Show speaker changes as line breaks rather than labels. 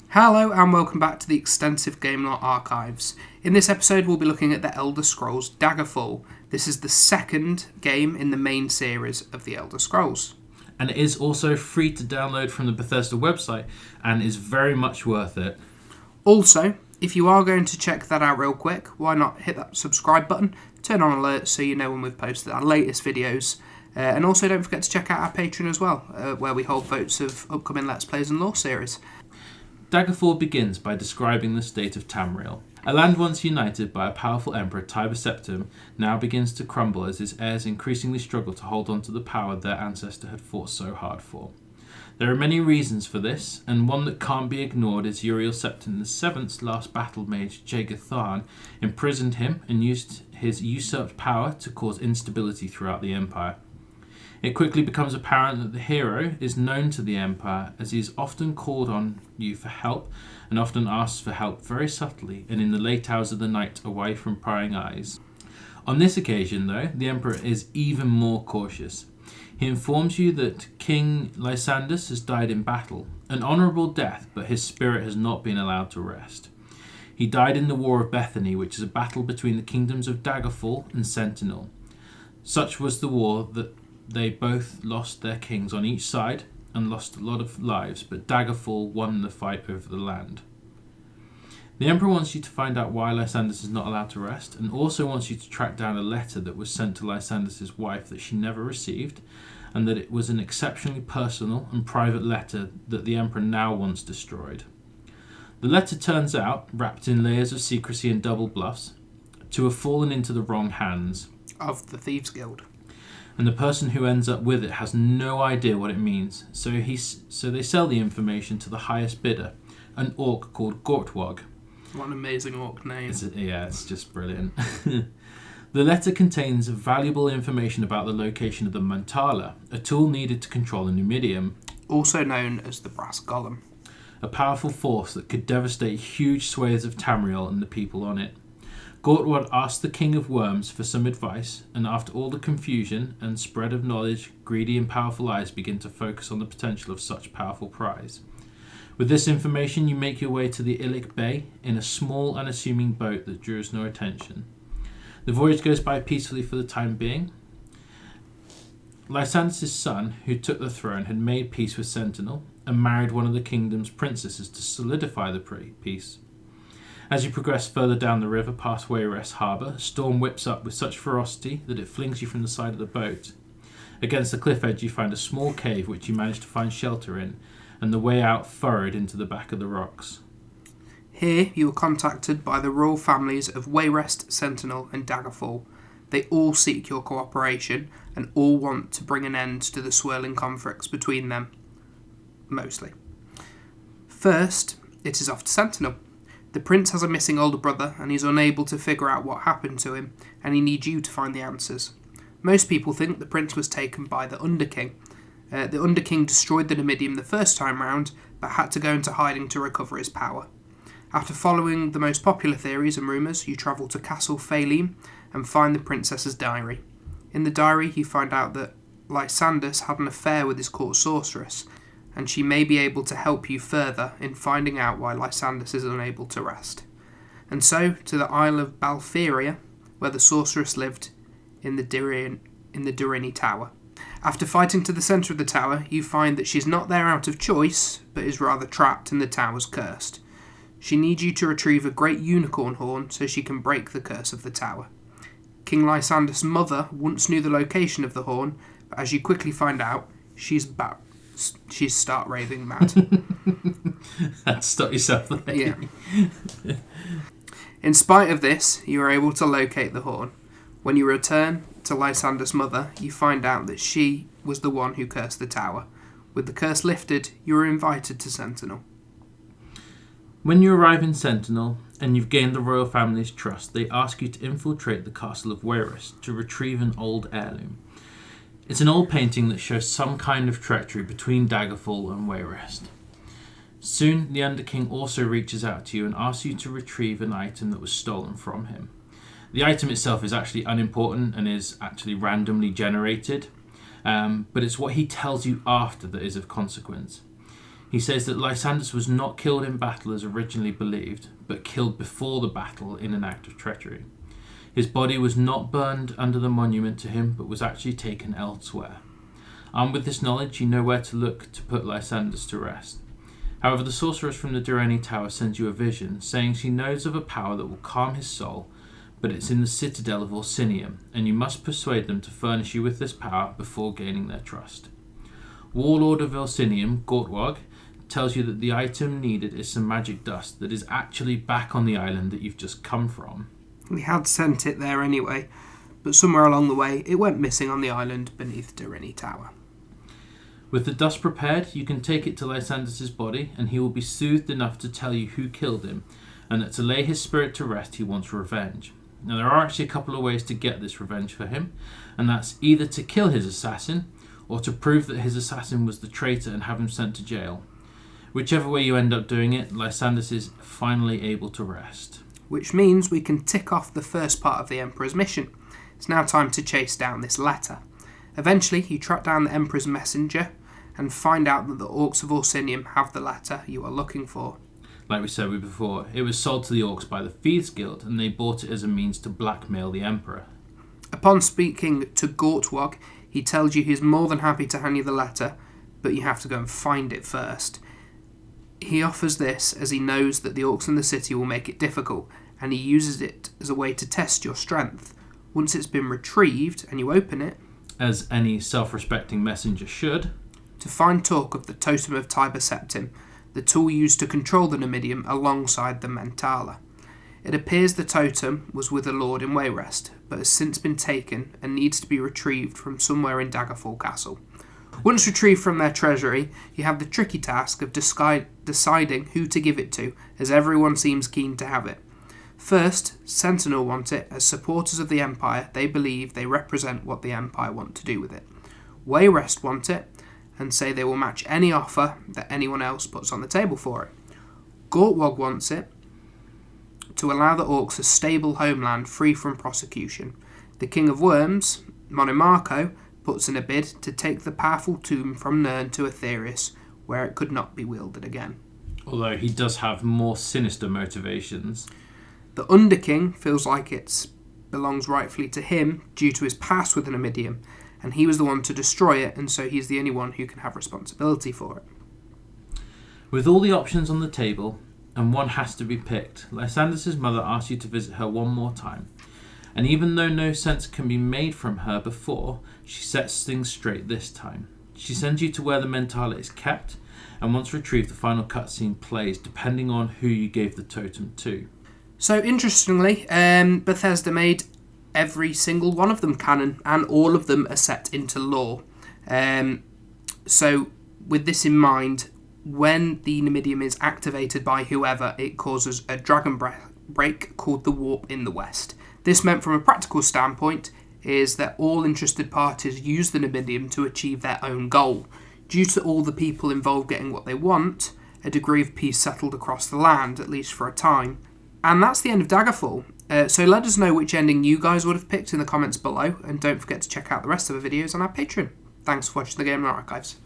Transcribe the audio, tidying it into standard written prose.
Hello and welcome back to the extensive Gamelore archives. In this episode we'll be looking at the Elder Scrolls Daggerfall. This is the second game in the main series of the Elder Scrolls.
And it is also free to download from the Bethesda website and is very much worth it.
Also, if you are going to check that out real quick, why not hit that subscribe button, turn on alerts so you know when we've posted our latest videos. And also don't forget to check out our Patreon as well, where we hold votes of upcoming Let's Plays and lore series.
Daggerfall begins by describing the state of Tamriel. A land once united by a powerful emperor, Tiber Septim, now begins to crumble as his heirs increasingly struggle to hold on to the power their ancestor had fought so hard for. There are many reasons for this, and one that can't be ignored is Uriel Septim VII's last battle mage, Jaegir Tharn, imprisoned him and used his usurped power to cause instability throughout the empire. It quickly becomes apparent that the hero is known to the Empire, as he is often called on you for help, and often asks for help very subtly and in the late hours of the night away from prying eyes. On this occasion, though, the Emperor is even more cautious. He informs you that King Lysandus has died in battle, an honourable death, but his spirit has not been allowed to rest. He died in the War of Bethany, which is a battle between the kingdoms of Daggerfall and Sentinel. Such was the war that they both lost their kings on each side and lost a lot of lives, but Daggerfall won the fight over the land. The Emperor wants you to find out why Lysandus is not allowed to rest, and also wants you to track down a letter that was sent to Lysandus' wife that she never received, and that it was an exceptionally personal and private letter that the Emperor now wants destroyed. The letter turns out, wrapped in layers of secrecy and double bluffs, to have fallen into the wrong hands
Of the Thieves Guild.
And the person who ends up with it has no idea what it means, so they sell the information to the highest bidder, an orc called Gortwog.
What an amazing orc name.
It's just brilliant. The letter contains valuable information about the location of the Mantala, a tool needed to control the Numidium,
also known as the Brass Golem.
a powerful force that could devastate huge swathes of Tamriel and the people on it. Gortwog asked the King of Worms for some advice, and after all the confusion and spread of knowledge, greedy and powerful eyes begin to focus on the potential of such powerful prize. With this information, you make your way to the Illic Bay in a small, unassuming boat that draws no attention. The voyage goes by peacefully for the time being. Lysandus' son, who took the throne, had made peace with Sentinel and married one of the kingdom's princesses to solidify the peace. As you progress further down the river past Wayrest Harbour, a storm whips up with such ferocity that it flings you from the side of the boat. Against the cliff edge you find a small cave which you manage to find shelter in, and the way out furrowed into the back of the rocks.
Here you are contacted by the royal families of Wayrest, Sentinel and Daggerfall. They all seek your cooperation and all want to bring an end to the swirling conflicts between them. Mostly. First, it is off to Sentinel. The prince has a missing older brother and he's unable to figure out what happened to him, and he needs you to find the answers. Most people think the prince was taken by the Underking. The Underking destroyed the Numidium the first time round, but had to go into hiding to recover his power. After following the most popular theories and rumours, you travel to Castle Phalim and find the princess's diary. In the diary you find out that Lysandus had an affair with his court sorceress, and she may be able to help you further in finding out why Lysandus is unable to rest. And so, to the Isle of Balferia, where the sorceress lived in the Dirini Tower. After fighting to the centre of the tower, you find that she's not there out of choice, but is rather trapped and the tower's cursed. She needs you to retrieve a great unicorn horn so she can break the curse of the tower. King Lysandus' mother once knew the location of the horn, but as you quickly find out, she's start raving mad.
Stop yourself there.
Yeah. In spite of this, you are able to locate the horn. When you return to Lysandus' mother, you find out that she was the one who cursed the tower. With the curse lifted, you are invited to Sentinel.
When you arrive in Sentinel and you've gained the royal family's trust, they ask you to infiltrate the castle of Wayrest to retrieve an old heirloom. It's an old painting that shows some kind of treachery between Daggerfall and Wayrest. Soon, the Underking also reaches out to you and asks you to retrieve an item that was stolen from him. The item itself is actually unimportant and is actually randomly generated, but it's what he tells you after that is of consequence. He says that Lysandus was not killed in battle as originally believed, but killed before the battle in an act of treachery. His body was not burned under the monument to him, but was actually taken elsewhere. Armed with this knowledge, you know where to look to put Lysandus to rest. However, the sorceress from the Durrani Tower sends you a vision, saying she knows of a power that will calm his soul, but it's in the citadel of Orsinium, and you must persuade them to furnish you with this power before gaining their trust. Warlord of Orsinium, Gortwag, tells you that the item needed is some magic dust that is actually back on the island that you've just come from.
We had sent it there anyway, but somewhere along the way it went missing on the island beneath Durrani Tower.
With the dust prepared, you can take it to Lysandus' body, and he will be soothed enough to tell you who killed him, and that to lay his spirit to rest he wants revenge. Now there are actually a couple of ways to get this revenge for him, and that's either to kill his assassin, or to prove that his assassin was the traitor and have him sent to jail. Whichever way you end up doing it, Lysandus is finally able to rest.
Which means we can tick off the first part of the Emperor's mission. It's now time to chase down this letter. Eventually, you track down the Emperor's messenger and find out that the Orcs of Orsinium have the letter you are looking for.
Like we said before, it was sold to the Orcs by the Thieves Guild, and they bought it as a means to blackmail the Emperor.
Upon speaking to Gortwag, he tells you he's more than happy to hand you the letter, but you have to go and find it first. He offers this as he knows that the Orcs in the city will make it difficult, and he uses it as a way to test your strength. Once it's been retrieved and you open it,
as any self-respecting messenger should,
to find talk of the Totem of Tiber Septim, the tool used to control the Numidium alongside the Mentala. It appears the totem was with a lord in Wayrest, but has since been taken and needs to be retrieved from somewhere in Daggerfall Castle. Once retrieved from their treasury, you have the tricky task of deciding who to give it to, as everyone seems keen to have it. First, Sentinel want it. As supporters of the Empire, they believe they represent what the Empire want to do with it. Wayrest want it, and say they will match any offer that anyone else puts on the table for it. Gortwag wants it to allow the Orcs a stable homeland free from prosecution. The King of Worms, Monomarco, puts in a bid to take the powerful tomb from Nirn to Aetherius, where it could not be wielded again.
Although he does have more sinister motivations.
The Underking feels like it belongs rightfully to him due to his past with the Numidium, and he was the one to destroy it, and so he's the only one who can have responsibility for it.
With all the options on the table, and one has to be picked, Lysandus' mother asks you to visit her one more time. And even though no sense can be made from her before, she sets things straight this time. She sends you to where the Mentala is kept, and once retrieved, the final cutscene plays, depending on who you gave the totem to.
So interestingly, Bethesda made every single one of them canon, and all of them are set into lore. So with this in mind, when the Numidium is activated by whoever, it causes a dragon break called the Warp in the West. This meant from a practical standpoint is that all interested parties use the Numidium to achieve their own goal. Due to all the people involved getting what they want, a degree of peace settled across the land, at least for a time. And that's the end of Daggerfall. So let us know which ending you guys would have picked in the comments below, and don't forget to check out the rest of the videos on our Patreon. Thanks for watching the Game Archives.